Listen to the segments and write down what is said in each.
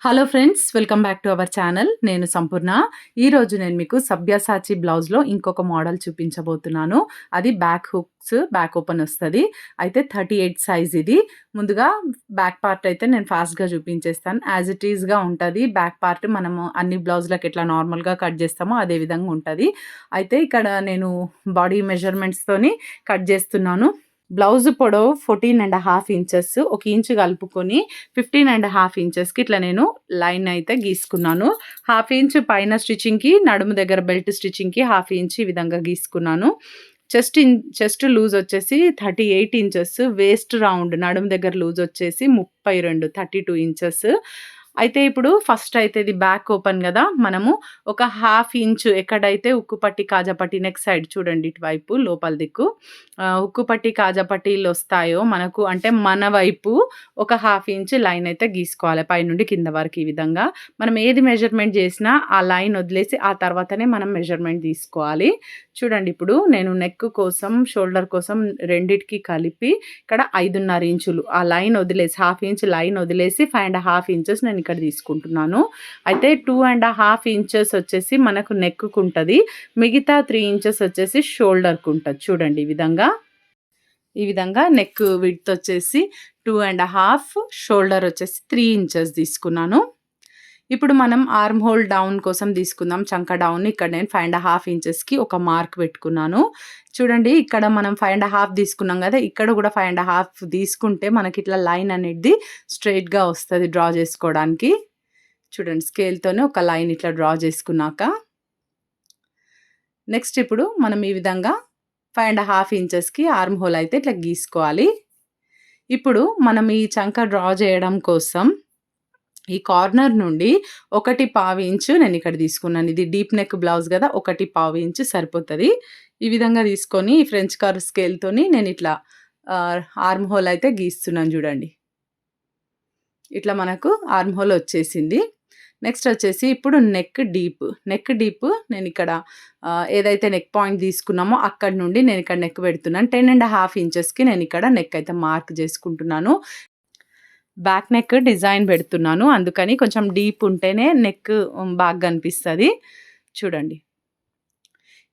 Hello friends, welcome back to our channel. నేను సంపూర్ణ. ఈరోజు నేను మీకు సబ్యాసాచి బ్లౌజ్‌లో ఇంకొక మోడల్ చూపించబోతున్నాను. అది బ్యాక్ హుక్స్, బ్యాక్ ఓపెన్ వస్తది. అయితే 38 సైజ్ ఇది. ముందుగా బ్యాక్ పార్ట్ అయితే నేను ఫాస్ట్‌గా చూపించేస్తాను. యాజ్ ఇట్ ఈస్‌గా ఉంటది. బ్యాక్ పార్ట్ మనము అన్ని బ్లౌజ్‌లకి ఎట్లా నార్మల్‌గా కట్ చేస్తామో అదే విధంగా ఉంటది. అయితే ఇక్కడ నేను బాడీ మెజర్‌మెంట్స్‌తోని కట్ చేస్తున్నాను. బ్లౌజ్ పొడవు 14½ ఇంచెస్, ఒక ఇంచు కలుపుకొని 15½ ఇంచెస్‌కి ఇట్లా నేను లైన్ అయితే గీసుకున్నాను. హాఫ్ ఇంచ్ పైన స్టిచ్చింగ్‌కి, నడుము దగ్గర బెల్ట్ స్టిచ్చింగ్‌కి హాఫ్ ఇంచ్ ఈ విధంగా గీసుకున్నాను. చెస్ట్ లూజ్ వచ్చేసి 38 ఇంచెస్, వేస్ట్ రౌండ్ నడుము దగ్గర లూజ్ వచ్చేసి 32 ఇంచెస్. అయితే ఇప్పుడు ఫస్ట్ అయితే ఇది బ్యాక్ ఓపెన్ గదా! మనము ఒక హాఫ్ ఇంచు ఎక్కడైతే ఉక్కు పట్టి, కాజా పట్టి నెక్ సైడ్ చూడండి ఇటువైపు లోపల దిక్కు ఉక్కు పట్టి, కాజా పట్టీలొస్తాయో మనకు అంటే మన వైపు ఒక హాఫ్ ఇంచ్ లైన్ అయితే గీసుకోవాలి. పైనుండి కింద వరకు ఈ విధంగా. మనం ఏది మెజర్‌మెంట్ చేసినా ఆ లైన్ వదిలేసి ఆ తర్వాతనే మనం మెజర్‌మెంట్ తీసుకోవాలి. చూడండి ఇప్పుడు నేను నెక్ కోసం, షోల్డర్ కోసం రెండిటికి కలిపి ఇక్కడ 5½ ఇంచులు ఆ లైన్ వదిలేసి హాఫ్ ఇంచ్ లైన్ వదిలేసి 5½ ఇంచెస్ నేను ఇక్కడ తీసుకుంటున్నాను. అయితే 2½ ఇంచెస్ వచ్చేసి మనకు నెక్‌కుంటది. మిగతా 3 ఇంచెస్ వచ్చేసి షోల్డర్‌కుంటది. చూడండి ఈ విధంగా. ఈ విధంగా నెక్ విడ్త్ వచ్చేసి 2½ షోల్డర్ వచ్చేసి 3 ఇంచెస్ తీసుకున్నాను. ఇప్పుడు మనం ఆర్మ్ హోల్ డౌన్ కోసం తీసుకుందాం. చంక డౌన్ ఇక్కడ నేను 5½ ఇంచెస్‌కి ఒక మార్క్ పెట్టుకున్నాను. చూడండి ఇక్కడ మనం 5½ తీసుకున్నాం గదా! ఇక్కడ గూడా 5½ తీసుకుంటే మనకిట్లా లైన్ అనేది స్ట్రెయిట్‌గా వస్తది డ్రా చేసుకోవడానికి. చూడండి స్కేల్‌తోనే ఒక లైన్ ఇట్లా డ్రా చేసుకున్నాక, నెక్స్ట్ ఇప్పుడు మనం ఈ విధంగా 5½ ఇంచెస్‌కి ఆర్మ్ హోల్ అయితే ఇట్లా గీసుకోవాలి. ఇప్పుడు మనం ఈ చంక డ్రా చేయడం కోసం ఈ కార్నర్ నుండి 1/4 ఇంచు నేనిక్కడ తీసుకున్నాను. ఇది డీప్ నెక్ బ్లౌజ్ గదా! 1/4 ఇంచు సరిపోతది. ఈ విధంగా తీసుకొని ఈ ఫ్రెంచ్ కర్వ్ స్కేల్‌తోని నేనిట్లా ఆర్మ్ హోల్ అయితే గీస్తున్నాను జూడండి. ఇట్లా మనకు ఆర్మ్ హోల్ వచ్చేసింది. నెక్స్ట్ వచ్చేసి ఇప్పుడు నెక్ డీప్ నేనిక్కడ ఏదైతే నెక్ పాయింట్ తీసుకున్నామో అక్కడి నుండి నేనిక్కడ నెక్ పెడుతున్నాను. 10½ ఇంచెస్‌కి నేనిక్కడ నెక్ అయితే మార్క్ చేసుకుంటున్నాను. బ్యాక్ నెక్ డిజైన్ పెడుతున్నాను. అందుకని కొంచెం డీప్ ఉంటేనే నెక్ బాగా కనిపిస్తది. చూడండి.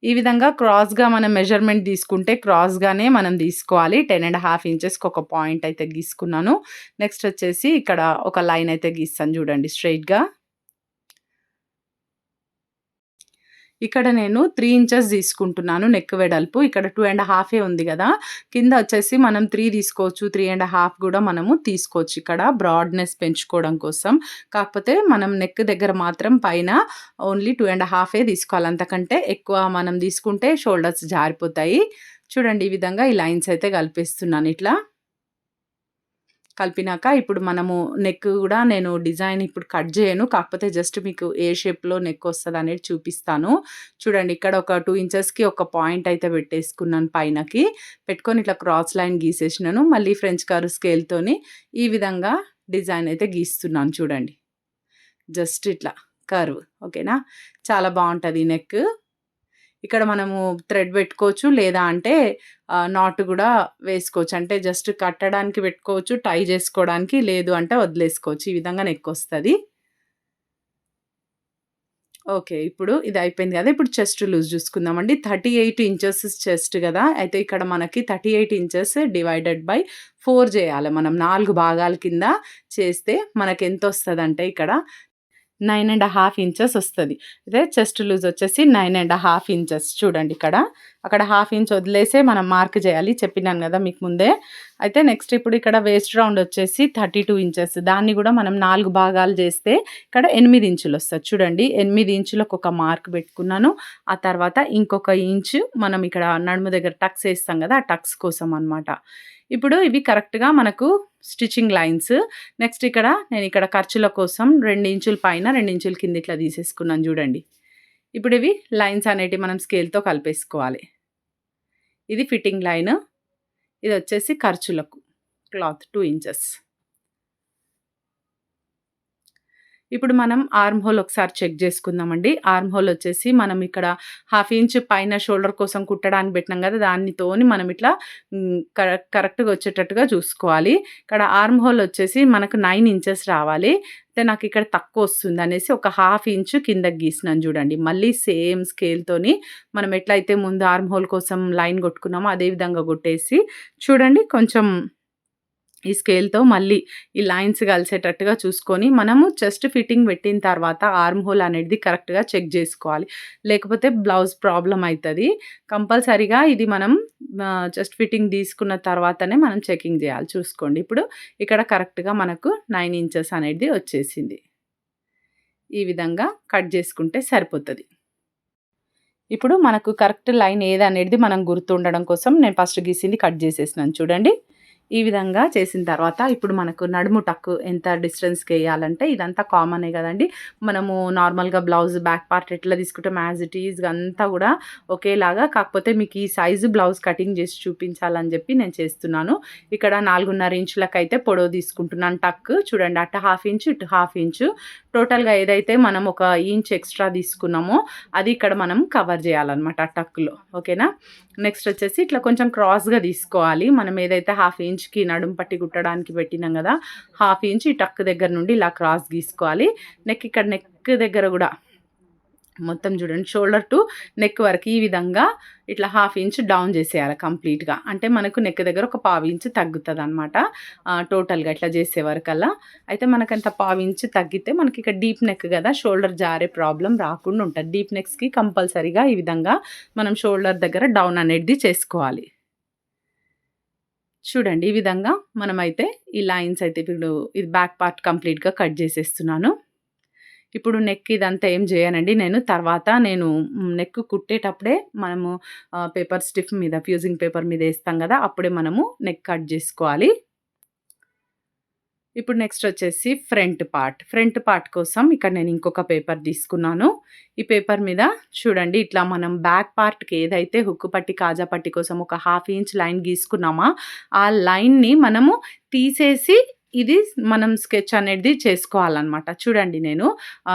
ఈ విధంగా క్రాస్‌గా మనం మెజర్‌మెంట్ తీసుకుంటే క్రాస్‌గానే మనం తీసుకోవాలి. 10½ ఇంచెస్‌కి ఒక పాయింట్ అయితే గీసుకున్నాను. నెక్స్ట్ వచ్చేసి ఇక్కడ ఒక లైన్ అయితే గీస్తాను చూడండి స్ట్రెయిట్‌గా. ఇక్కడ నేను 3 ఇంచెస్ తీసుకుంటున్నాను నెక్ వెడల్పు. ఇక్కడ 2½ ఉంది గదా! కింద వచ్చేసి మనం 3 తీసుకోవచ్చు. 3½ గూడా మనము తీసుకోవచ్చు ఇక్కడ బ్రాడ్‌నెస్ పెంచుకోవడం కోసం. కాకపోతే మనం నెక్ దగ్గర మాత్రం పైన ఓన్లీ 2½ తీసుకోవాలి. అంతకంటే ఎక్కువ మనం తీసుకుంటే షోల్డర్స్ జారిపోతాయి. చూడండి ఈ విధంగా ఈ లైన్స్ అయితే కలిపేస్తున్నాను ఇట్లా. కలిపినాక ఇప్పుడు మనము నెక్ గూడా నేను డిజైన్ ఇప్పుడు కట్ జేయను. కాకపోతే జస్ట్ మీకు ఏ షేప్‌లో నెక్ వస్తదనేది చూపిస్తాను. చూడండి ఇక్కడ ఒక 2 ఇంచెస్‌కి ఒక పాయింట్ అయితే పెట్టేసుకున్నాను పైనకి. పెట్టుకొని ఇట్లా క్రాస్ లైన్ గీసేసినాను. మళ్ళీ ఫ్రెంచ్ కర్వ్ స్కేల్‌తోని ఈ విధంగా డిజైన్ అయితే గీస్తున్నాను చూడండి. జస్ట్ ఇట్లా కర్వ్ ఓకేనా? చాలా బావుంటది నెక్. ఇక్కడ మనము థ్రెడ్ పెట్టుకోవచ్చు. లేదా అంటే నాట్ గూడా వేసుకోవచ్చు. అంటే జస్ట్ కట్టడానికి పెట్టుకోవచ్చు. టై జేసుకోవడానికి లేదు అంటే వదిలేసుకోవచ్చు. ఈ విధంగా నెక్కొస్తది. ఓకే. ఇప్పుడు ఇది అయిపోయింది గదా! ఇప్పుడు చెస్ట్ లూజ్ జూసుకుందామండి. 38 ఇంచెస్ చెస్ట్ గదా! అయితే ఇక్కడ మనకి 38 ఇంచెస్ డివైడెడ్ బై 4 జేయాలి. మనం 4 భాగాల కింద చేస్తే మనకెంతొస్తదంటే ఇక్కడ 9½ ఇంచెస్ వస్తది. అదే చెస్ట్ లూజ్ వచ్చేసి 9½ ఇంచెస్ చూడండి ఇక్కడ. అక్కడ హాఫ్ ఇంచ్ వదిలేసే మనం మార్క్ జేయాలి. చెప్పినాను గదా మీకు ముందే. అయితే నెక్స్ట్ ఇప్పుడు ఇక్కడ వేస్ట్ రౌండ్ వచ్చేసి 32 ఇంచెస్. దాన్ని గూడా మనం 4 భాగాలు జేస్తే ఇక్కడ 8 ఇంచులొస్తది. చూడండి 8 ఇంచులకు ఒక మార్క్ పెట్టుకున్నాను. ఆ తర్వాత ఇంకొక ఇంచు మనం ఇక్కడ నడుము దగ్గర టక్స్ ఏస్తాం గదా! ఆ టక్స్ కోసం అన్నమాట. ఇప్పుడు ఇవి కరెక్ట్‌గా మనకు స్టిచ్చింగ్ లైన్స్. నెక్స్ట్ ఇక్కడ నేనిక్కడ ఖర్చుల కోసం 2 ఇంచుల పైన, 2 ఇంచుల కింద ఇట్లా తీసేసుకున్నాను జూడండి. ఇప్పుడు ఇవి లైన్స్ అనేటివి మనం స్కేల్‌తో కలిపేసుకోవాలి. ఇది ఫిట్టింగ్ లైన్. ఇదొచ్చేసి ఖర్చులకు క్లాత్ 2 ఇంచెస్. ఇప్పుడు మనం ఆర్మ్ హోల్ ఒకసారి చెక్ చేసుకుందామండి. ఆర్మ్ హోల్ వచ్చేసి మనం ఇక్కడ హాఫ్ ఇంచ్ పైన షోల్డర్ కోసం కుట్టడానికి పెట్టినాం కదా! దానితోని మనం ఇట్లా కరెక్ట్‌గా వచ్చేటట్టుగా చూసుకోవాలి. ఇక్కడ ఆర్మ్ హోల్ వచ్చేసి మనకు 9 ఇంచెస్ రావాలి. అయితే నాకు ఇక్కడ తక్కువ వస్తుందనేసి ఒక హాఫ్ ఇంచ్ కిందకి గీసినాను చూడండి. మళ్ళీ సేమ్ స్కేల్‌తోని మనం ఎట్లయితే ముందు ఆర్మ్ హోల్ కోసం లైన్ కొట్టుకున్నామో అదే విధంగా కొట్టేసి చూడండి కొంచెం ఈ స్కేల్‌తో మళ్ళీ ఈ లైన్స్ కలిసేటట్టుగా చూసుకొని, మనము చెస్ట్ ఫిట్టింగ్ పెట్టిన తర్వాత ఆర్మ్ హోల్ అనేది కరెక్ట్‌గా చెక్ జేసుకోవాలి. లేకపోతే బ్లౌజ్ ప్రాబ్లమ్ అయితది. కంపల్సరీగా ఇది మనం చెస్ట్ ఫిట్టింగ్ తీసుకున్న తర్వాతనే మనం చెకింగ్ జేయాలి చూసుకోండి. ఇప్పుడు ఇక్కడ కరెక్ట్‌గా మనకు 9 ఇంచెస్ అనేది వచ్చేసింది. ఈ విధంగా కట్ జేసుకుంటే సరిపోతది. ఇప్పుడు మనకు కరెక్ట్ లైన్ ఏదనేది మనం గుర్తుండడం కోసం నేను ఫస్ట్ గీసింది కట్ జేసేసినాను చూడండి. ఈ విధంగా చేసిన తర్వాత ఇప్పుడు మనకు నడుము టక్కు ఎంత డిస్టెన్స్‌కేయాలంటే ఇదంతా కామనే గదండీ. మనము నార్మల్‌గా బ్లౌజ్ బ్యాక్ పార్ట్ ఎట్లా తీసుకుంటాం యాజ్ ఇట్ ఈజ్‌గా అంతా గూడా ఒకేలాగా కాకపోతే మీకు ఈ సైజు బ్లౌజ్ కటింగ్ జేసి చూపించాలని జెప్పి నేను చేస్తున్నాను. ఇక్కడ 4.5 ఇంచులకైతే పొడవు తీసుకుంటున్నాను టక్. చూడండి అటు హాఫ్ ఇంచు, ఇటు హాఫ్ ఇంచు. టోటల్‌గా ఏదైతే మనం ఒక ఇంచ్ ఎక్స్‌ట్రా తీసుకున్నామో అది ఇక్కడ మనం కవర్ జేయాలన్నమాట ఆ టక్‌లో. ఓకేనా? నెక్స్ట్ వచ్చేసి ఇట్లా కొంచెం క్రాస్‌గా తీసుకోవాలి. మనం ఏదైతే హాఫ్ ఇంచ్‌కి నడుము పట్టి కుట్టడానికి పెట్టినాం గదా! హాఫ్ ఇంచ్ ఈ టక్ దగ్గర నుండి ఇలా క్రాస్ గీసుకోవాలి. ఇక్కడ నెక్ దగ్గర గూడా మొత్తం చూడండి షోల్డర్ టు నెక్ వరకు ఈ విధంగా ఇట్లా హాఫ్ ఇంచ్ డౌన్ చేసేయాలి కంప్లీట్‌గా. అంటే మనకు నెక్ దగ్గర ఒక పావు ఇంచ్ తగ్గుతదనమాట. టోటల్‌గా ఇట్లా చేసే వరకల్లా. అయితే మనకంత పావు ఇంచ్ తగ్గితే మనకి ఇక్కడ డీప్ నెక్ గదా! షోల్డర్ జారే ప్రాబ్లమ్ రాకుండా ఉంటది. డీప్ నెక్స్‌కి కంపల్సరీగా ఈ విధంగా మనం షోల్డర్ దగ్గర డౌన్ అనేది చేసుకోవాలి. చూడండి ఈ విధంగా మనమైతే ఈ లైన్స్ అయితే ఇప్పుడు ఇది బ్యాక్ పార్ట్ కంప్లీట్‌గా కట్ చేసేస్తున్నాను. ఇప్పుడు నెక్ ఇదంతా ఏం చేయనండి నేను. తర్వాత నేను నెక్ కుట్టేటప్పుడే మనము పేపర్ స్టిఫ్ మీద ఫ్యూజింగ్ పేపర్ మీద ఏస్తాం గదా! అప్పుడే మనము నెక్ కట్ జేసుకోవాలి. ఇప్పుడు నెక్స్ట్ వచ్చేసి ఫ్రంట్ పార్ట్. ఫ్రంట్ పార్ట్ కోసం ఇక్కడ నేను ఇంకొక పేపర్ తీసుకున్నాను. ఈ పేపర్ మీద చూడండి ఇట్లా మనం బ్యాక్ పార్ట్‌కి ఏదైతే హుక్కు పట్టి, కాజా పట్టి కోసం ఒక హాఫ్ ఇంచ్ లైన్ గీసుకున్నామా, ఆ లైన్‌ని మనము తీసేసి ఇది మనం స్కెచ్ అనేది చేసుకోవాలనమాట. చూడండి నేను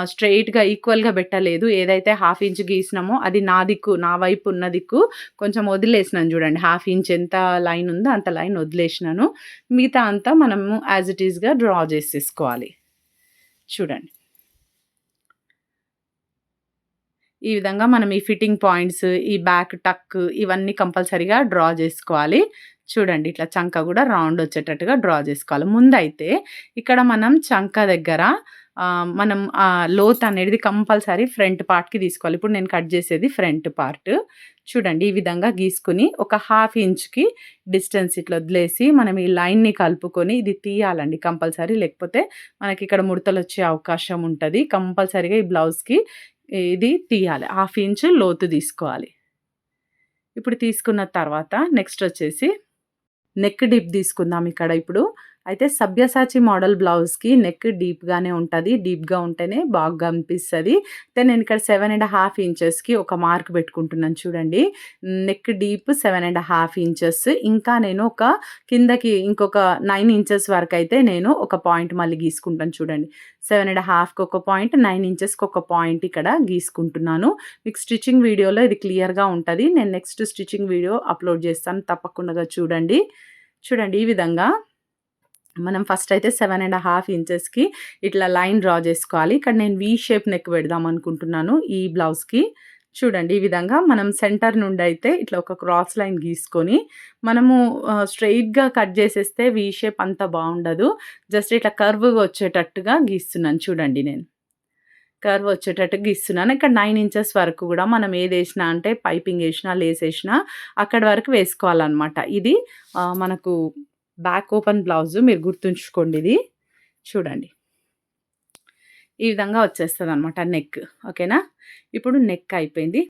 స్ట్రెయిట్‌గా ఈక్వల్‌గా పెట్టలేదు. ఏదైతే హాఫ్ ఇంచ్ గీసినామో అది నా దిక్కు, నా వైపు ఉన్న దిక్కు కొంచెం వదిలేసినాను చూడండి. హాఫ్ ఇంచ్ ఎంత లైన్ ఉందో అంత లైన్ వదిలేసినాను. మిగతా అంతా మనము యాజ్ ఇట్ ఈస్‌గా డ్రా చేసేసుకోవాలి. చూడండి. ఈ విధంగా మనం ఈ ఫిట్టింగ్ పాయింట్స్, ఈ బ్యాక్ టక్ ఇవన్నీ కంపల్సరీగా డ్రా జేసుకోవాలి. చూడండి ఇట్లా చంక గూడా రౌండ్ వచ్చేటట్టుగా డ్రా జేసుకోవాలి. ముందైతే ఇక్కడ మనం చంక దగ్గర మనం లోత్ అనేది కంపల్సరీ ఫ్రంట్ పార్ట్‌కి తీసుకోవాలి. ఇప్పుడు నేను కట్ జేసేది ఫ్రంట్ పార్ట్. చూడండి ఈ విధంగా గీసుకొని ఒక హాఫ్ ఇంచ్‌కి డిస్టెన్స్ ఇట్లా వదిలేసి మనం ఈ లైన్‌ని కలుపుకొని ఇది తీయాలండి కంపల్సరీ. లేకపోతే మనకిక్కడ ముడతలొచ్చే అవకాశం ఉంటది. కంపల్సరీగా ఈ బ్లౌజ్‌కి ఇది తీయాలి. హాఫ్ ఇంచ్ లోతు తీసుకోవాలి. ఇప్పుడు తీసుకున్న తర్వాత నెక్స్ట్ వచ్చేసి నెక్ డీప్ తీసుకుందాం ఇక్కడ ఇప్పుడు. అయితే సబ్యసాచి మోడల్ బ్లౌజ్‌కి నెక్ డీప్‌గానే ఉంటది. డీప్‌గా ఉంటేనే బాగా అనిపిస్తది. అయితే నేను ఇక్కడ 7½ ఇంచెస్‌కి ఒక మార్క్ పెట్టుకుంటున్నాను చూడండి. Neck deep 7½ inches. ఇంకా నేను ఒక కిందకి ఇంకొక 9 ఇంచెస్ వరకైతే నేను ఒక పాయింట్ మళ్ళీ గీసుకుంటాను చూడండి. 7½ ఒక పాయింట్, 9 ఇంచెస్‌కి ఒక పాయింట్ ఇక్కడ గీసుకుంటున్నాను. మీకు స్టిచ్చింగ్ వీడియోలో ఇది క్లియర్‌గా ఉంటది. నేను నెక్స్ట్ స్టిచ్చింగ్ వీడియో అప్‌లోడ్ చేస్తాను. తప్పకుండా చూడండి. చూడండి ఈ విధంగా మనం ఫస్ట్ అయితే 7½ ఇంచెస్‌కి ఇట్లా లైన్ డ్రా చేసుకోవాలి. ఇక్కడ నేను వి షేప్ నెక్ పెడదాం అనుకుంటున్నాను ఈ బ్లౌజ్‌కి. చూడండి ఈ విధంగా మనం సెంటర్ నుండి అయితే ఇట్లా ఒక క్రాస్ లైన్ గీసుకొని మనము స్ట్రెయిట్‌గా కట్ చేసేస్తే వి షేప్ అంత బాగుండదు. జస్ట్ ఇట్లా కర్వ్‌గా వచ్చేటట్టుగా గీస్తున్నాను చూడండి నేను. కర్వ్ వచ్చేటట్టు గీస్తున్నాను. ఇక్కడ 9 ఇంచెస్ వరకు గూడా మనం ఏదేసినా అంటే పైపింగ్ ఏసినా, లేస్ ఏసినా అక్కడి వరకు వేసుకోవాలనమాట. ఇది మనకు బ్యాక్ ఓపెన్ బ్లౌజు మీరు గుర్తుంచుకోండి ఇది. చూడండి. ఈ విధంగా వచ్చేస్తదనమాట నెక్. ఓకేనా? ఇప్పుడు నెక్ అయిపోయింది.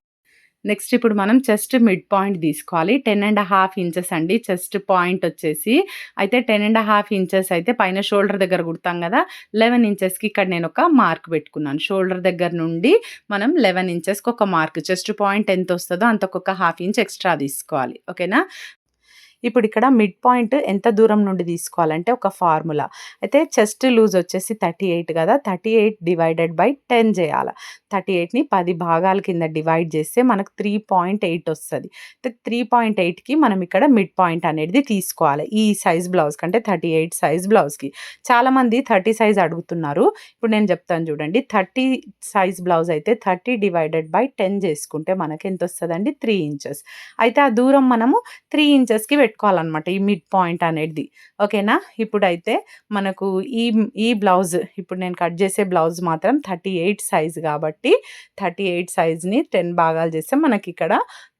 నెక్స్ట్ ఇప్పుడు మనం చెస్ట్ మిడ్ పాయింట్ తీసుకోవాలి. 10½ ఇంచెస్ అండి చెస్ట్ పాయింట్ వచ్చేసి. అయితే 10½ ఇంచెస్ అయితే పైన షోల్డర్ దగ్గర కుడతాం గదా! 11 ఇంచెస్‌కి ఇక్కడ నేను ఒక మార్క్ పెట్టుకున్నాను. షోల్డర్ దగ్గర నుండి మనం 11 ఇంచెస్‌కి ఒక మార్క్ చెస్ట్ పాయింట్ ఎంతొస్తదో అంతకొక హాఫ్ ఇంచ్ ఎక్స్‌ట్రా తీసుకోవాలి. ఓకేనా? ఇప్పుడు ఇక్కడ మిడ్ పాయింట్ ఎంత దూరం నుండి తీసుకోవాలంటే ఒక ఫార్ములా. అయితే చెస్ట్ లూజ్ వచ్చేసి 38 కదా! 38 డివైడెడ్ బై 10 చేయాల. 38ని 10 భాగాల కింద డివైడ్ చేస్తే మనకు 3.8 వస్తది. 3.8కి మనం ఇక్కడ మిడ్ పాయింట్ అనేది తీసుకోవాలి. ఈ సైజ్ బ్లౌజ్ కంటే 38 సైజ్ బ్లౌజ్‌కి. చాలామంది 30 సైజ్ అడుగుతున్నారు. ఇప్పుడు నేను చెప్తాను చూడండి. 30 సైజ్ బ్లౌజ్ అయితే 30 డివైడెడ్ బై 10 చేసుకుంటే మనకి ఎంత వస్తదండి? 3 ఇంచెస్. అయితే ఆ దూరం మనము 3 ఇంచెస్‌కి పెట్టుకోవాలనమాట. ఈ మిడ్ పాయింట్ అనేది. ఓకేనా? ఇప్పుడైతే మనకు ఈ ఈ బ్లౌజ్ ఇప్పుడు నేను కట్ చేసే బ్లౌజ్ మాత్రం 38 సైజ్ కాబట్టి 38 సైజ్‌ని 10 భాగాలు చేస్తే మనకిక్కడ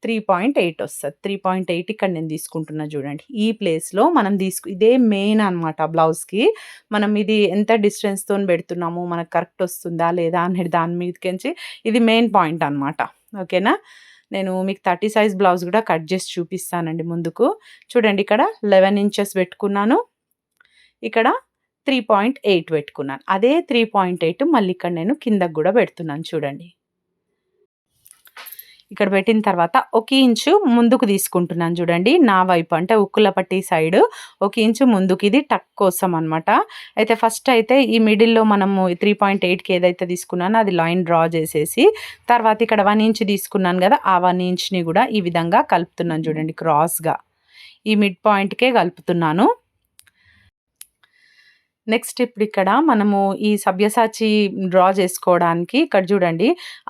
3.8 వస్తది. 3.8 ఇక్కడ నేను తీసుకుంటున్నా చూడండి. ఈ ప్లేస్‌లో మనం ఇదే మెయిన్ అనమాట బ్లౌజ్‌కి. మనం ఇది ఎంత డిస్టెన్స్‌తోని పెడుతున్నాము, మనకు కరెక్ట్ వస్తుందా లేదా అనేది దాని మీదకించి ఇది మెయిన్ పాయింట్ అనమాట. ఓకేనా? నేను మీకు 30 సైజ్ బ్లౌజ్ కూడా కట్ చేసి చూపిస్తానండి ముందుకు. చూడండి ఇక్కడ 11 ఇంచెస్ పెట్టుకున్నాను. ఇక్కడ 3.8 పెట్టుకున్నాను. అదే 3.8 మళ్ళీ ఇక్కడ నేను కిందకి కూడా పెడుతున్నాను చూడండి. ఇక్కడ పెట్టిన తర్వాత 1 ఇంచు ముందుకు తీసుకుంటున్నాను చూడండి. నా వైపు అంటే ఉక్కుల పట్టి సైడ్ 1 ఇంచు ముందుకు ఇది టక్ కోసం అనమాట. అయితే ఫస్ట్ అయితే ఈ మిడిల్‌లో మనము 3.8కి ఏదైతే తీసుకున్నానో అది లైన్ డ్రా చేసేసి తర్వాత ఇక్కడ 1 ఇంచ్ తీసుకున్నాను కదా! ఆ 1 ఇంచ్‌ని కూడా ఈ విధంగా కలుపుతున్నాను చూడండి క్రాస్‌గా. ఈ మిడ్ పాయింట్‌కే కలుపుతున్నాను. నెక్స్ట్ ఇప్పుడు ఇక్కడ మనము ఈ సవ్యసాచి డ్రా చేసుకోవడానికి ఇక్కడ చూడండి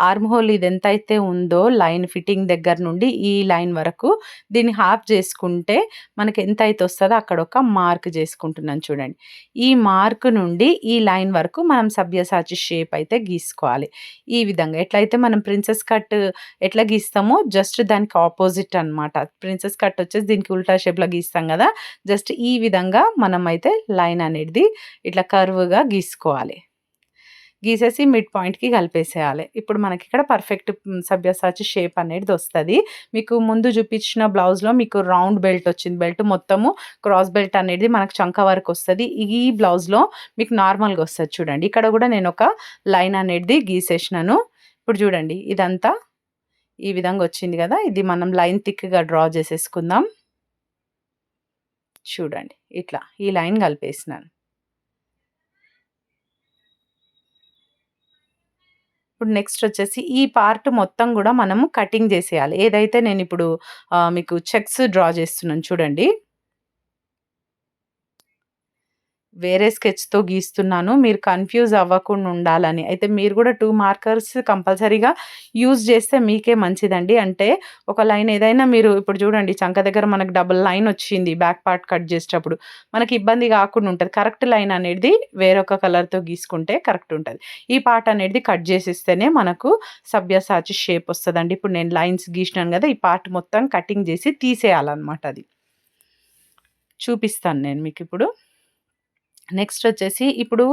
ఆర్మ్ హోల్ ఇది ఎంతైతే ఉందో లైన్ ఫిట్టింగ్ దగ్గర నుండి ఈ లైన్ వరకు దీన్ని హాఫ్ చేసుకుంటే మనకి ఎంతైతే వస్తుందో అక్కడ ఒక మార్క్ చేసుకుంటున్నాను చూడండి. ఈ మార్క్ నుండి ఈ లైన్ వరకు మనం సవ్యసాచి షేప్ అయితే గీసుకోవాలి. ఈ విధంగా ఎట్లయితే మనం ప్రిన్సెస్ కట్ ఎట్లా గీస్తామో జస్ట్ దానికి ఆపోజిట్ అనమాట. ప్రిన్సెస్ కట్ వచ్చేసి దీనికి ఉల్టా షేప్లో గీస్తాం కదా! జస్ట్ ఈ విధంగా మనం అయితే లైన్ అనేది ఇట్లా కర్వ్‌గా గీసుకోవాలి. గీసేసి మిడ్ పాయింట్‌కి కలిపేసేయాలి. ఇప్పుడు మనకిక్కడ పర్ఫెక్ట్ సవ్యసాచి షేప్ అనేది వస్తది. మీకు ముందు చూపించిన బ్లౌజ్‌లో మీకు రౌండ్ బెల్ట్ వచ్చింది. బెల్ట్ మొత్తము క్రాస్ బెల్ట్ అనేది మనకు చంక వరకు వస్తది. ఈ బ్లౌజ్‌లో మీకు నార్మల్‌గా వస్తది చూడండి. ఇక్కడ కూడా నేను ఒక లైన్ అనేది గీసేసినాను. ఇప్పుడు చూడండి ఇదంతా ఈ విధంగా వచ్చింది కదా! ఇది మనం లైన్ థిక్‌గా డ్రా చేసేసుకుందాం. చూడండి ఇట్లా ఈ లైన్ కలిపేసినాను. ఇప్పుడు నెక్స్ట్ వచ్చేసి ఈ పార్ట్ మొత్తం గూడా మనము కటింగ్ జేసేయాలి. ఏదైతే నేనిప్పుడు మీకు చెక్స్ డ్రా చేస్తున్నాను చూడండి. వేరే స్కెచ్‌తో గీస్తున్నాను. మీరు కన్‌ఫ్యూజ్ అవ్వకుండా ఉండాలని. అయితే మీరు గూడా 2 మార్కర్స్ కంపల్సరీగా యూజ్ చేస్తే మీకే మంచిదండి. అంటే ఒక లైన్ ఏదైనా మీరు ఇప్పుడు చూడండి చంక దగ్గర మనకు డబుల్ లైన్ వచ్చింది బ్యాక్ పార్ట్ కట్ చేసేటప్పుడు. మనకి ఇబ్బంది కాకుండా ఉంటది. కరెక్ట్ లైన్ అనేది వేరొక కలర్‌తో గీసుకుంటే కరెక్ట్ ఉంటది. ఈ పార్ట్ అనేది కట్ చేసేస్తేనే మనకు సవ్యసాచి షేప్ వస్తదండి. ఇప్పుడు నేను లైన్స్ గీసినాను గదా! ఈ పార్ట్ మొత్తం కటింగ్ చేసి తీసేయాలన్నమాట అది. చూపిస్తాను నేను మీకిప్పుడు. నెక్స్ట్ వచ్చేసి ఇప్పుడు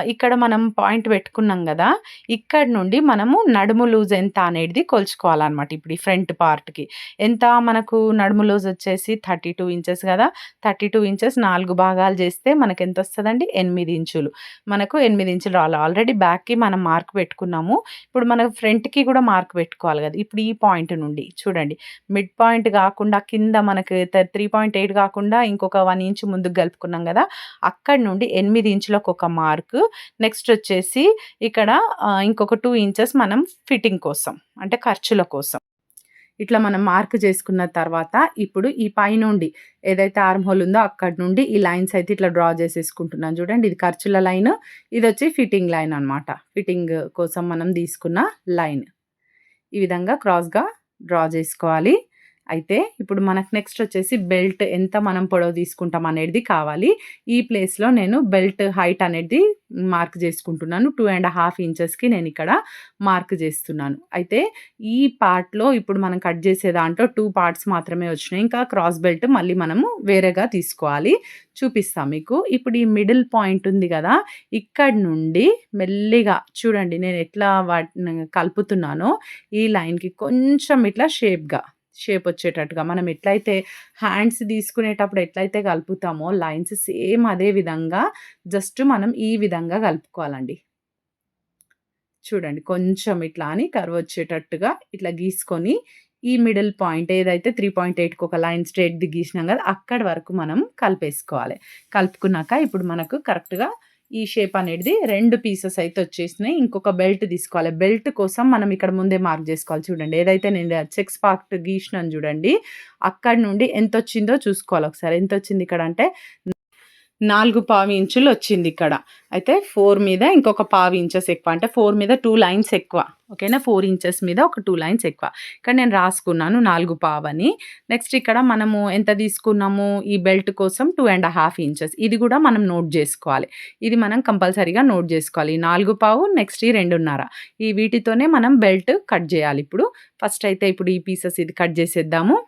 ఇక్కడ మనం పాయింట్ పెట్టుకున్నాం గదా! ఇక్కడ నుండి మనము నడుము లూజ్ ఎంత అనేది కొలుచుకోవాలన్నమాట. ఇప్పుడు ఈ ఫ్రంట్ పార్ట్‌కి. ఎంత మనకు నడుము లూజ్ వచ్చేసి 32 ఇంచెస్ గదా! 32 ఇంచెస్ 4 భాగాలు చేస్తే మనకెంతొస్తదండి? 8 ఇంచులు. మనకు 8 ఇంచులు రావాలి. ఆల్రెడీ బ్యాక్‌కి మనం మార్క్ పెట్టుకున్నాము. ఇప్పుడు మనం ఫ్రంట్‌కి కూడా మార్క్ పెట్టుకోవాలి గదా! ఇప్పుడు ఈ పాయింట్ నుండి చూడండి. మిడ్ పాయింట్ గాకుండా కింద మనకు 3.8 కాకుండా ఇంకొక 1 ఇంచ్ ముందుకు గలుపుకున్నాం గదా! అక్కడి నుండి 8 ఇంచులకు ఒక మార్క్. నెక్స్ట్ వచ్చేసి ఇక్కడ ఇంకొక 2 ఇంచెస్ మనం ఫిట్టింగ్ కోసం అంటే ఖర్చుల కోసం. ఇట్లా మనం మార్క్ చేసుకున్న తర్వాత ఇప్పుడు ఈ పైనుండి ఏదైతే ఆర్మ్ హోల్ ఉందో అక్కడి నుండి ఈ లైన్స్ అయితే ఇట్లా డ్రా చేసేసుకుంటున్నాను చూడండి. ఇది ఖర్చుల లైన్. ఇదొచ్చి ఫిట్టింగ్ లైన్ అనమాట. ఫిట్టింగ్ కోసం మనం తీసుకున్న లైన్. ఈ విధంగా క్రాస్‌గా డ్రా చేసుకోవాలి. అయితే ఇప్పుడు మనకు నెక్స్ట్ వచ్చేసి బెల్ట్ ఎంత మనం పొడవు తీసుకుంటాం అనేది కావాలి. ఈ ప్లేస్‌లో నేను బెల్ట్ హైట్ అనేది మార్క్ చేసుకుంటున్నాను. 2.5 ఇంచెస్‌కి నేనిక్కడ మార్క్ చేస్తున్నాను. అయితే ఈ పార్ట్‌లో ఇప్పుడు మనం కట్ చేసే దాంట్లో 2 పార్ట్స్ మాత్రమే వచ్చినాయి. ఇంకా క్రాస్ బెల్ట్ మళ్ళీ మనము వేరేగా తీసుకోవాలి. చూపిస్తా మీకు. ఇప్పుడు ఈ మిడిల్ పాయింట్ ఉంది గదా! ఇక్కడి నుండి మెల్లిగా చూడండి నేను ఎట్లా వాటిని కలుపుతున్నానో ఈ లైన్‌కి కొంచెం ఇట్లా షేప్ వచ్చేటట్టుగా మనం ఎట్లయితే హ్యాండ్స్ తీసుకునేటప్పుడు ఎట్లయితే కలుపుతామో లైన్స్ సేమ్ అదే విధంగా జస్ట్ మనం ఈ విధంగా కలుపుకోవాలండి. చూడండి కొంచెం ఇట్లా అని కర్వ్ వచ్చేటట్టుగా ఇట్లా గీసుకొని ఈ మిడిల్ పాయింట్ ఏదైతే 3.8కి ఒక లైన్ స్ట్రెయిట్‌ది గీసినాం గదా! అక్కడి వరకు మనం కలిపేసుకోవాలి. కలుపుకున్నాక ఇప్పుడు మనకు కరెక్ట్‌గా ఈ షేప్ అనేది 2 పీసెస్ అయితే వచ్చేసినాయి. ఇంకొక బెల్ట్ తీసుకోవాలి. బెల్ట్ కోసం మనం ఇక్కడ ముందే మార్క్ జేసుకోవాలి చూడండి. ఏదైతే నేను చెక్స్ పార్ట్ గీసినాను జూడండి, అక్కడి నుండి ఎంతొచ్చిందో చూసుకోవాలి ఒకసారి. ఎంతొచ్చింది ఇక్కడ అంటే 4 ఇంచులు వచ్చిందిక్కడ. అయితే 4 మీద ఇంకొక 1/2 ఇంచెస్ ఎక్కువ. అంటే 4 మీద 2 లైన్స్ ఎక్కువ. ఓకేనా? 4 ఇంచెస్ మీద ఒక 2 లైన్స్ ఎక్కువ. ఇక్కడ నేను రాసుకున్నాను 4 అని. నెక్స్ట్ ఇక్కడ మనము ఎంత తీసుకున్నాము ఈ బెల్ట్ కోసం 2 ½ ఇంచెస్. ఇది కూడా మనం నోట్ జేసుకోవాలి. ఇది మనం కంపల్సరీగా నోట్ జేసుకోవాలి. ఈ 4 నెక్స్ట్ ఈ 2:30. ఈ వీటితోనే మనం బెల్ట్ కట్ జేయాలి ఇప్పుడు. ఫస్ట్ అయితే ఇప్పుడు ఈ పీసెస్ ఇది కట్ జేసేద్దాము.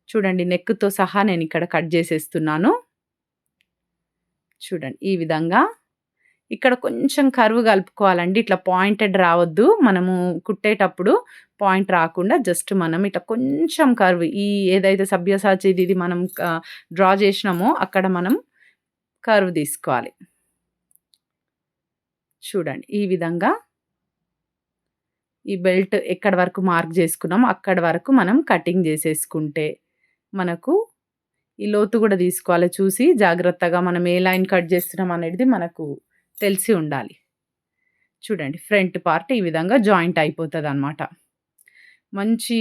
చూడండి నెక్‌తో సహా నేనిక్కడ కట్ జేసేస్తున్నాను. చూడండి ఈ విధంగా. ఇక్కడ కొంచెం కర్వ్ కలుపుకోవాలండి. ఇట్లా పాయింటెడ్ రావద్దు. మనము కుట్టేటప్పుడు పాయింట్ రాకుండా జస్ట్ మనం ఇట్లా కొంచెం కర్వ్ ఏదైతే సభ్యసాచిది ఇది మనం డ్రా చేసినామో అక్కడ మనం కర్వ్ తీసుకోవాలి. చూడండి ఈ విధంగా ఈ బెల్ట్ ఎక్కడి వరకు మార్క్ చేసుకున్నామో అక్కడి వరకు మనం కటింగ్ చేసేసుకుంటే మనకు ఈ లోతు కూడా తీసుకోవాలి చూసి జాగ్రత్తగా మనం ఏ లైన్ కట్ చేస్తున్నాం అనేది మనకు తెలిసి ఉండాలి. చూడండి ఫ్రంట్ పార్ట్ ఈ విధంగా జాయింట్ అయిపోతదనమాట. మంచి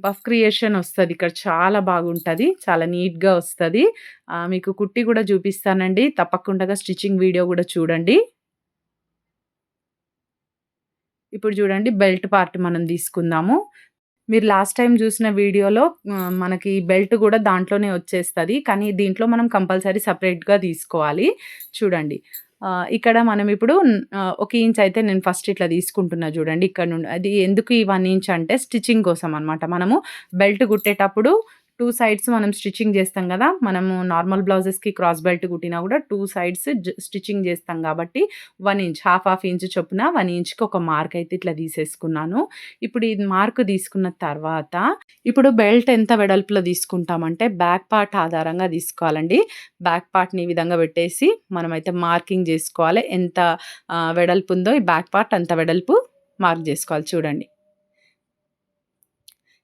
పఫ్ క్రియేషన్ వస్తది. ఇక్కడ చాలా బాగుంటది. చాలా నీట్‌గా వస్తది. మీకు కుట్టి కూడా చూపిస్తానండి. తప్పకుండా స్టిచ్చింగ్ వీడియో కూడా చూడండి. ఇప్పుడు చూడండి బెల్ట్ పార్ట్ మనం తీసుకుందాము. మీరు లాస్ట్ టైమ్ చూసిన వీడియోలో మనకి బెల్ట్ కూడా దాంట్లోనే వచ్చేస్తది. కానీ దీంట్లో మనం కంపల్సరీ సెపరేట్‌గా తీసుకోవాలి. చూడండి. ఇక్కడ మనం ఇప్పుడు 1 ఇంచ్ అయితే నేను ఫస్ట్ ఇట్లా తీసుకుంటున్నా చూడండి ఇక్కడ నుండి. అది ఎందుకు ఈ 1 ఇంచ్ అంటే స్టిచ్చింగ్ కోసం అనమాట. మనము బెల్ట్ కుట్టేటప్పుడు 2 సైడ్స్ మనం స్టిచ్చింగ్ చేస్తాం కదా! మనము నార్మల్ బ్లౌజెస్‌కి క్రాస్ బెల్ట్ కుట్టినా కూడా 2 సైడ్స్ స్టిచ్చింగ్ చేస్తాం కాబట్టి 1 ఇంచ్ హాఫ్ ఇంచ్ చొప్పున 1 ఇంచ్‌కి ఒక మార్క్ అయితే ఇట్లా తీసేసుకున్నాను. ఇప్పుడు ఈ మార్క్ తీసుకున్న తర్వాత ఇప్పుడు బెల్ట్ ఎంత వెడల్పులో తీసుకుంటామంటే బ్యాక్ పార్ట్ ఆధారంగా తీసుకోవాలండి. బ్యాక్ పార్ట్‌ని ఈ విధంగా పెట్టేసి మనమైతే మార్కింగ్ చేసుకోవాలి. ఎంత వెడల్పు ఉందో ఈ బ్యాక్ పార్ట్ అంత వెడల్పు మార్క్ చేసుకోవాలి చూడండి.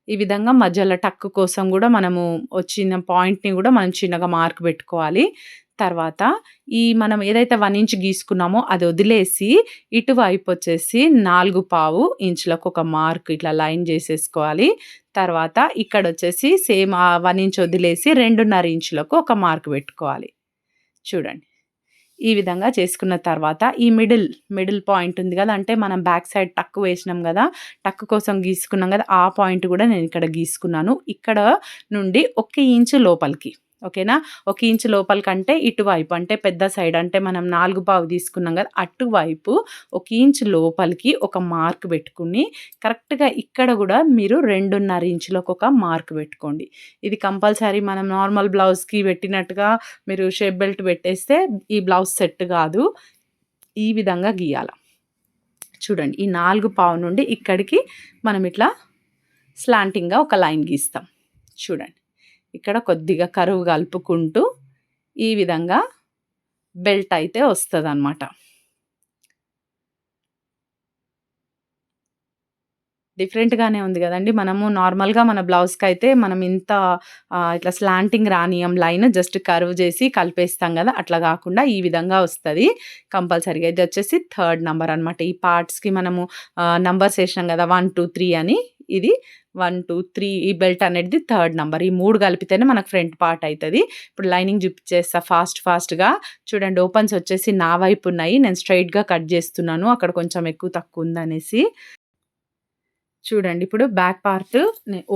ఈ విధంగా మధ్యలో టక్ కోసం కూడా మనము వచ్చిన పాయింట్‌ని కూడా మనం చిన్నగా మార్క్ పెట్టుకోవాలి. తర్వాత మనం ఏదైతే 1 ఇంచ్ గీసుకున్నామో అది వదిలేసి ఇటువైపు వచ్చేసి 4 ఇంచులకు ఒక మార్క్ ఇట్లా లైన్ చేసేసుకోవాలి. తర్వాత ఇక్కడొచ్చేసి సేమ్ 1 ఇంచ్ వదిలేసి 2.5 ఇంచులకు ఒక మార్క్ పెట్టుకోవాలి. చూడండి. ఈ విధంగా చేసుకున్న తర్వాత ఈ మిడిల్ పాయింట్ ఉంది కదా! అంటే మనం బ్యాక్ సైడ్ టక్ వేసినాం కదా! టక్ కోసం గీసుకున్నాం కదా! ఆ పాయింట్ కూడా నేను ఇక్కడ గీసుకున్నాను. ఇక్కడ నుండి 1 ఇంచు లోపలికి. ఓకేనా? 1 ఇంచ్ లోపలికంటే ఇటువైపు అంటే పెద్ద సైడ్ అంటే మనం 4 తీసుకున్నాం కదా! అటువైపు 1 ఇంచ్ లోపలికి ఒక మార్క్ పెట్టుకుని కరెక్ట్‌గా ఇక్కడ కూడా మీరు 2.5 ఇంచులకు ఒక మార్క్ పెట్టుకోండి. ఇది కంపల్సరీ మనం నార్మల్ బ్లౌజ్‌కి పెట్టినట్టుగా మీరు షేప్ బెల్ట్ పెట్టేస్తే ఈ బ్లౌజ్ సెట్ కాదు. ఈ విధంగా గీయాల. చూడండి ఈ 4 నుండి ఇక్కడికి మనం ఇట్లా స్లాంటింగ్‌గా ఒక లైన్ గీస్తాం. చూడండి. ఇక్కడ కొద్దిగా కర్వ్ కలుపుకుంటూ ఈ విధంగా బెల్ట్ అయితే వస్తదనమాట. డిఫరెంట్‌గానే ఉంది గదండీ! మనము నార్మల్‌గా మన బ్లౌజ్‌కైతే మనం ఇంత ఇట్లా స్లాంటింగ్ రానియం లైన్ జస్ట్ కర్వ్ చేసి కలిపేస్తాం గదా! అట్లా గాకుండా ఈ విధంగా వస్తది కంపల్సరీగా. ఇదొచ్చేసి థర్డ్ నంబర్ అనమాట. ఈ పార్ట్స్‌కి మనము నంబర్స్ ఏసినాం గదా! 1, 2, 3 అని. ఇది 1, 2, 3 ఈ బెల్ట్ అనేది థర్డ్ నంబర్. ఈ 3 కలిపితేనే మనకు ఫ్రంట్ పార్ట్ అయితది. ఇప్పుడు లైనింగ్ చూపిచ్చేస్తా ఫాస్ట్‌గా. చూడండి ఓపెన్స్ వచ్చేసి నా వైపు ఉన్నాయి. నేను స్ట్రెయిట్‌గా కట్ జేస్తున్నాను. అక్కడ కొంచెం ఎక్కువ తక్కువ ఉందనేసి. చూడండి ఇప్పుడు బ్యాక్ పార్ట్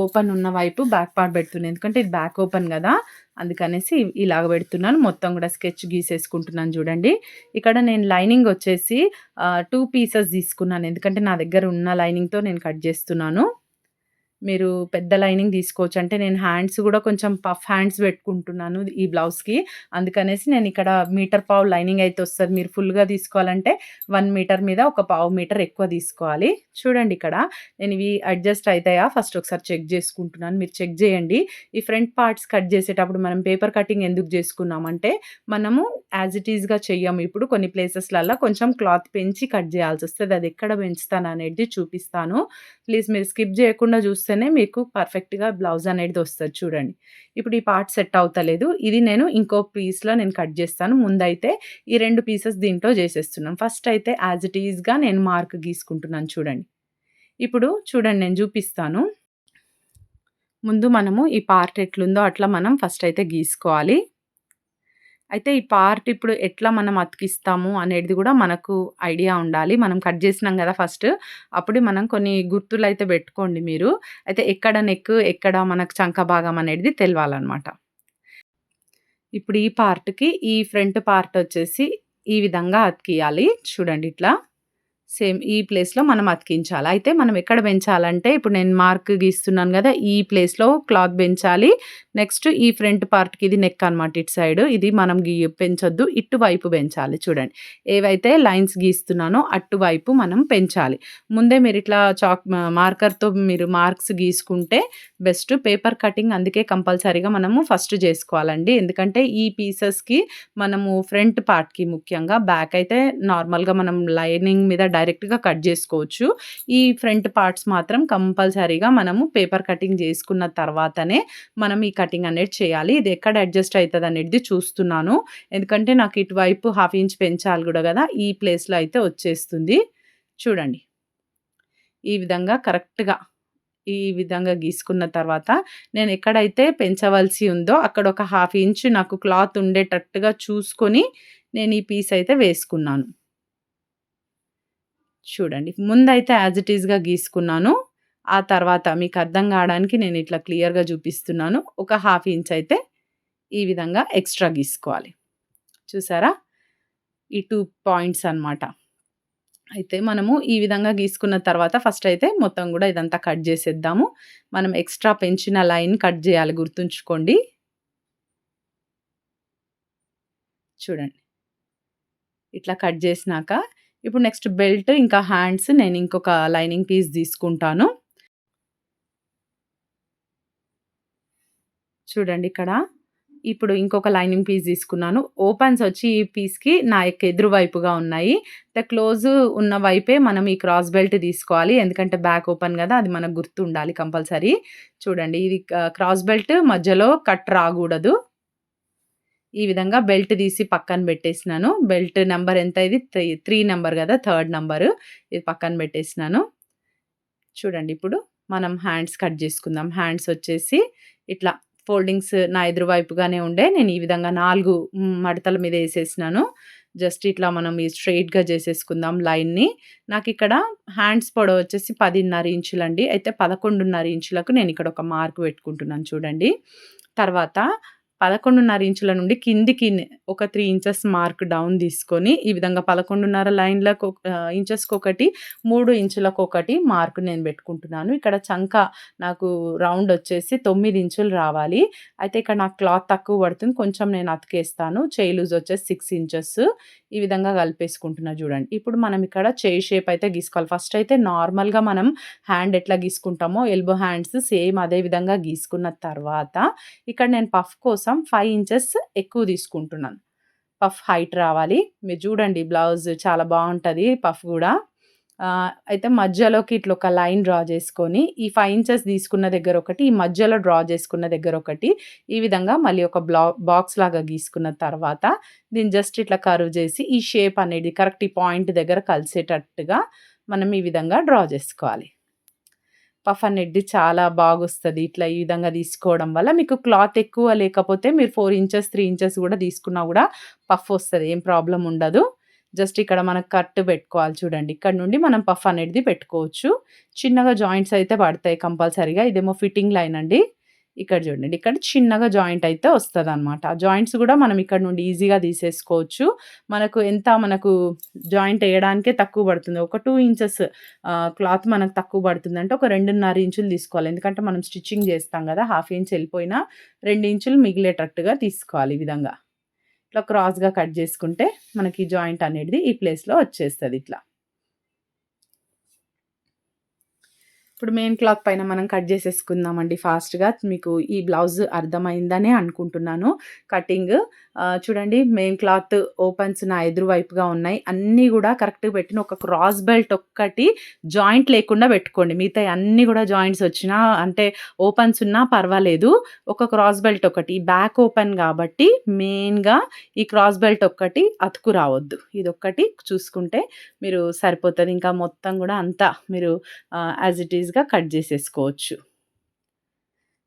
ఓపెన్ ఉన్న వైపు బ్యాక్ పార్ట్ పెడుతున్నా. ఎందుకంటే ఇది బ్యాక్ ఓపెన్ గదా! అందుకనేసి ఇలాగ పెడుతున్నాను. మొత్తం గూడా స్కెచ్ గీసేసుకుంటున్నాను చూడండి. ఇక్కడ నేను లైనింగ్ వచ్చేసి 2 పీసెస్ తీసుకున్నాను. ఎందుకంటే నా దగ్గర ఉన్న లైనింగ్‌తో నేను కట్ జేస్తున్నాను. మీరు పెద్ద లైనింగ్ తీసుకోవచ్చు. అంటే నేను హ్యాండ్స్ గూడా కొంచెం పఫ్ హ్యాండ్స్ పెట్టుకుంటున్నాను ఈ బ్లౌజ్‌కి. అందుకనేసి నేను ఇక్కడ 1.5 మీటర్ లైనింగ్ అయితే వస్తది. మీరు ఫుల్‌గా తీసుకోవాలంటే 1 మీటర్ మీద ఒక 1/2 మీటర్ ఎక్కువ తీసుకోవాలి. చూడండి ఇక్కడ నేను ఇవి అడ్జస్ట్ అయితాయా ఫస్ట్ ఒకసారి చెక్ చేసుకుంటున్నాను. మీరు చెక్ చేయండి. ఈ ఫ్రంట్ పార్ట్స్ కట్ చేసేటప్పుడు మనం పేపర్ కటింగ్ ఎందుకు చేసుకున్నామంటే మనము యాజ్ ఇట్ ఈస్‌గా చెయ్యము. ఇప్పుడు కొన్ని ప్లేసెస్‌లల్ల కొంచెం క్లాత్ పెంచి కట్ చేయాల్సొస్తది. అది ఎక్కడ పెంచుతాననేది చూపిస్తాను. ప్లీజ్ మీరు స్కిప్ చేయకుండా చూస్తే చూస్తేనే మీకు పర్ఫెక్ట్‌గా బ్లౌజ్ అనేది వస్తది చూడండి. ఇప్పుడు ఈ పార్ట్ సెట్ అవుతలేదు. ఇది నేను ఇంకో పీస్‌లో నేను కట్ జేస్తాను. ముందైతే ఈ 2 పీసెస్ దీంట్లో జేసేస్తున్నాను. ఫస్ట్ అయితే యాజ్ ఇట్ ఈస్‌గా నేను మార్క్ గీసుకుంటున్నాను చూడండి. ఇప్పుడు చూడండి నేను జూపిస్తాను. ముందు మనము ఈ పార్ట్ ఎట్లుందో అట్లా మనం ఫస్ట్ అయితే గీసుకోవాలి. అయితే ఈ పార్ట్ ఇప్పుడు ఎట్లా మనం అతికిస్తాము అనేది గూడా మనకు ఐడియా ఉండాలి. మనం కట్ జేసినాం గదా ఫస్ట్. అప్పుడు మనం కొన్ని గుర్తులైతే బెట్టుకోండి మీరు. అయితే ఎక్కడ నెక్, ఎక్కడ మనకు చంక భాగం అనేది తెలవాలనమాట. ఇప్పుడు ఈ పార్ట్‌కి ఈ ఫ్రంట్ పార్ట్ వచ్చేసి ఈ విధంగా అతికియాలి. చూడండి ఇట్లా. సేమ్ ఈ ప్లేస్‌లో మనం అతికించాలి. అయితే మనం ఎక్కడ బెంచాలంటే ఇప్పుడు నేను మార్క్ గీస్తున్నాను గదా! ఈ ప్లేస్‌లో క్లాత్ బెంచాలి. నెక్స్ట్ ఈ ఫ్రంట్ పార్ట్‌కి ఇది నెక్ అనమాట ఇటు సైడ్. ఇది మనం పెంచొద్దు. ఇటువైపు బెంచాలి చూడండి. ఏవైతే లైన్స్ గీస్తున్నానో అటువైపు మనం పెంచాలి. ముందే మీరిట్లా మార్కర్‌తో మీరు మార్క్స్ గీసుకుంటే బెస్ట్. పేపర్ కటింగ్ అందుకే కంపల్సరీగా మనము ఫస్ట్ జేసుకోవాలండి. ఎందుకంటే ఈ పీసెస్‌కి మనము ఫ్రంట్ పార్ట్‌కి ముఖ్యంగా బ్యాక్ అయితే నార్మల్‌గా మనం లైనింగ్ మీద డైరెక్ట్‌గా కట్ జేసుకోవచ్చు. ఈ ఫ్రంట్ పార్ట్స్ మాత్రం కంపల్సరీగా మనము పేపర్ కటింగ్ జేసుకున్న తర్వాతనే మనం ఈ కటింగ్ అనేది చేయాలి. ఇది ఎక్కడ అడ్జస్ట్ అయితదనేది చూస్తున్నాను. ఎందుకంటే నాకు ఇటువైపు హాఫ్ ఇంచ్ పెంచాలి గూడా గదా! ఈ ప్లేస్‌లో అయితే వచ్చేస్తుంది. చూడండి. ఈ విధంగా కరెక్ట్‌గా ఈ విధంగా గీసుకున్న తర్వాత నేను ఎక్కడైతే పెంచవలసి ఉందో అక్కడ ఒక హాఫ్ ఇంచ్ నాకు క్లాత్ ఉండేటట్టుగా చూసుకొని నేను ఈ పీస్ అయితే వేసుకున్నాను. చూడండి. ముందైతే యాజ్ ఇట్ ఈస్‌గా గీసుకున్నాను. ఆ తర్వాత మీకు అర్థం కావడానికి నేను ఇట్లా క్లియర్‌గా చూపిస్తున్నాను. ఒక హాఫ్ ఇంచ్ అయితే ఈ విధంగా ఎక్స్‌ట్రా గీసుకోవాలి. చూసారా? ఈ 2 పాయింట్స్ అన్నమాట. అయితే మనము ఈ విధంగా గీసుకున్న తర్వాత ఫస్ట్ అయితే మొత్తం గూడా ఇదంతా కట్ జేసేద్దాము. మనం ఎక్స్‌ట్రా పెంచిన లైన్ కట్ జేయాలి గుర్తుంచుకోండి. చూడండి. ఇట్లా కట్ జేసినాక ఇప్పుడు నెక్స్ట్ బెల్ట్ ఇంకా హ్యాండ్స్ నేను ఇంకొక లైనింగ్ పీస్ తీసుకుంటాను. చూడండి ఇక్కడ. ఇప్పుడు ఇంకొక లైనింగ్ పీస్ తీసుకున్నాను. ఓపెన్స్ వచ్చి ఈ పీస్‌కి నా యొక్క ఎదురు వైపుగా ఉన్నాయి. క్లోజ్ ఉన్న వైపే మనం ఈ క్రాస్ బెల్ట్ తీసుకోవాలి. ఎందుకంటే బ్యాక్ ఓపెన్ గదా! అది మనకు గుర్తుండాలి కంపల్సరీ. చూడండి ఇది క్రాస్ బెల్ట్ మధ్యలో కట్ రాగూడదు. ఈ విధంగా బెల్ట్ తీసి పక్కన పెట్టేసినాను. బెల్ట్ నంబర్ ఎంత ఇది 3 నంబర్ గదా! Third number. ఇది పక్కన పెట్టేసినాను. చూడండి ఇప్పుడు మనం హ్యాండ్స్ కట్ జేసుకుందాం. హ్యాండ్స్ వచ్చేసి ఇట్లా ఫోల్డింగ్స్ నా ఎదురు వైపుగానే ఉండే నేను ఈ విధంగా 4 మడతల మీద ఏసేసినాను. జస్ట్ ఇట్లా మనం ఈ స్ట్రెయిట్‌గా చేసేసుకుందాం లైన్‌ని. నాకిక్కడ హ్యాండ్స్ పొడవు వచ్చేసి 10.5 ఇంచులండి. అయితే 11.5 ఇంచులకు నేనిక్కడ ఒక మార్క్ పెట్టుకుంటున్నాను చూడండి. తర్వాత 11.5 ఇంచుల నుండి కిందికి ఒక 3 ఇంచెస్ మార్క్ డౌన్ తీసుకొని, ఈ విధంగా 11.5 లైన్‌లకు ఇంచెస్‌కొకటి, 3 ఇంచులకొకటి మార్క్ నేను పెట్టుకుంటున్నాను. ఇక్కడ చంక నాకు రౌండ్ వచ్చేసి 9 ఇంచులు రావాలి. అయితే ఇక్కడ నాకు క్లాత్ తక్కువ పడుతుంది. కొంచెం నేను అతికేస్తాను. చెయ్యి లూజ్ వచ్చేసి 6 ఇంచెస్. ఈ విధంగా కలిపేసుకుంటున్నా చూడండి. ఇప్పుడు మనం ఇక్కడ చెయ్యి షేప్ అయితే గీసుకోవాలి. ఫస్ట్ అయితే నార్మల్‌గా మనం హ్యాండ్ ఎట్లా గీసుకుంటామో ఎల్బో హ్యాండ్స్ సేమ్ అదే విధంగా గీసుకున్న తర్వాత ఇక్కడ నేను పఫ్ కోసం 5 ఇంచెస్ ఎక్కువ తీసుకుంటున్నాను. పఫ్ హైట్ రావాలి. మీరు చూడండి బ్లౌజ్ చాలా బావుంటది పఫ్ గూడా. అయితే మధ్యలోకి ఇట్లా ఒక లైన్ డ్రా చేసుకొని, ఈ 5 ఇంచెస్ తీసుకున్న దగ్గర ఒకటి, ఈ మధ్యలో డ్రా చేసుకున్న దగ్గర ఒకటి, ఈ విధంగా మళ్ళీ ఒక బాక్స్ లాగా గీసుకున్న తర్వాత, దీన్ని జస్ట్ ఇట్లా కర్వ్ చేసి, ఈ షేప్ అనేది కరెక్ట్ ఈ పాయింట్ దగ్గర కలిసేటట్టుగా మనం ఈ విధంగా డ్రా చేసుకోవాలి. పఫ్ అనేది చాలా బాగొస్తది. ఇట్లా ఈ విధంగా తీసుకోవడం వల్ల మీకు క్లాత్ ఎక్కువ లేకపోతే మీరు 4 ఇంచెస్, 3 ఇంచెస్ గూడా తీసుకున్నా గూడా పఫ్ ఒస్తది. ఏం ప్రాబ్లమ్ ఉండదు. జస్ట్ ఇక్కడ మనకు కట్ పెట్టుకోవాలి చూడండి. ఇక్కడ నుండి మనం పఫ్ అనేది పెట్టుకోవచ్చు. చిన్నగా జాయింట్స్ అయితే పడతాయి కంపల్సరీగా. ఇదేమో ఫిట్టింగ్ లైన్ అండి. ఇక్కడ చూడండి. ఇక్కడ చిన్నగా జాయింట్ అయితే వస్తదనమాట. ఆ జాయింట్స్ గూడా మనం ఇక్కడ నుండి ఈజీగా తీసేసుకోవచ్చు. మనకు జాయింట్ ఎయడానికే తక్కువ పడుతుంది. ఒక 2 ఇంచెస్ క్లాత్ మనకు తక్కువ పడుతుందంటే ఒక 2.5 ఇంచులు తీసుకోవాలి. ఎందుకంటే మనం స్టిచ్చింగ్ చేస్తాం గదా! హాఫ్ ఇంచ్ ఎళ్ళిపోయినా 2 ఇంచులు మిగిలేటట్టుగా తీసుకోవాలి ఈ విధంగా. ఇట్లా క్రాస్‌గా కట్ చేసుకుంటే మనకి జాయింట్ అనేది ఈ ప్లేస్‌లో వచ్చేస్తది ఇట్లా. ఇప్పుడు మెయిన్ క్లాత్ పైన మనం కట్ చేసేసుకుందామండి ఫాస్ట్‌గా. మీకు ఈ బ్లౌజ్ అర్థమైందనే అనుకుంటున్నాను. కటింగ్ చూడండి మెయిన్ క్లాత్ ఓపెన్స్ నా ఎదురు వైపుగా ఉన్నాయి. అన్నీ గూడా కరెక్ట్‌గా పెట్టిన ఒక క్రాస్ బెల్ట్ ఒక్కటి జాయింట్ లేకుండా పెట్టుకోండి. మిగతాయి అన్నీ గూడా జాయింట్స్ వచ్చినా అంటే ఓపెన్స్ ఉన్నా పర్వాలేదు. ఒక క్రాస్ బెల్ట్ ఒకటి. బ్యాక్ ఓపెన్ గాబట్టి మెయిన్‌గా ఈ క్రాస్ బెల్ట్ ఒక్కటి అతుకు రావద్దు. ఇదొక్కటి చూసుకుంటే మీరు సరిపోతది. ఇంకా మొత్తం గూడా అంతా మీరు యాజ్ ఇట్ ఈస్‌గా కట్ జేసేసుకోవచ్చు.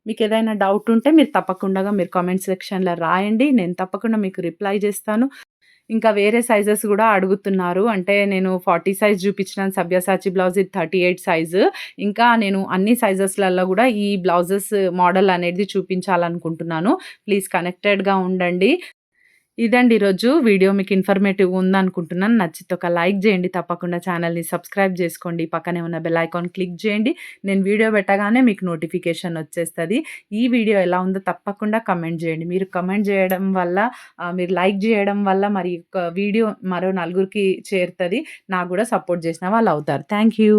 మీకేదైనా డౌట్ ఉంటే మీరు తప్పకుండాగా మీరు కామెంట్ సెక్షన్‌లో రాయండి. నేను తప్పకుండా మీకు రిప్లై జేస్తాను. ఇంకా వేరే సైజెస్ గూడా అడుగుతున్నారు. అంటే నేను 40 సైజ్ జూపించినాను సబ్యాసాచి బ్లౌజ్ ఇది 38 సైజు. ఇంకా నేను అన్ని సైజెస్‌లలో గూడా ఈ బ్లౌజెస్ మోడల్ అనేది చూపించాలనుకుంటున్నాను. ప్లీజ్ కనెక్టెడ్‌గా ఉండండి. ఇదండి ఈరోజు వీడియో మీకు ఇన్ఫర్మేటివ్‌గా ఉందనుకుంటున్నాను. నచ్చితే ఒక లైక్ జేయండి. తప్పకుండా ఛానెల్‌ని సబ్స్క్రైబ్ జేసుకోండి. పక్కనే ఉన్న బెల్ ఐకాన్ క్లిక్ జేయండి. నేను వీడియో పెట్టగానే మీకు నోటిఫికేషన్ వచ్చేస్తది. ఈ వీడియో ఎలా ఉందో తప్పకుండా కమెంట్ జేయండి. మీరు కమెంట్ జేయడం వల్ల మీరు లైక్ జేయడం వల్ల మరి యొక్క వీడియో మరో నలుగురికి చేరుతది. నాకు గూడా సపోర్ట్ జేసిన వాళ్ళవుతారు. Thank you.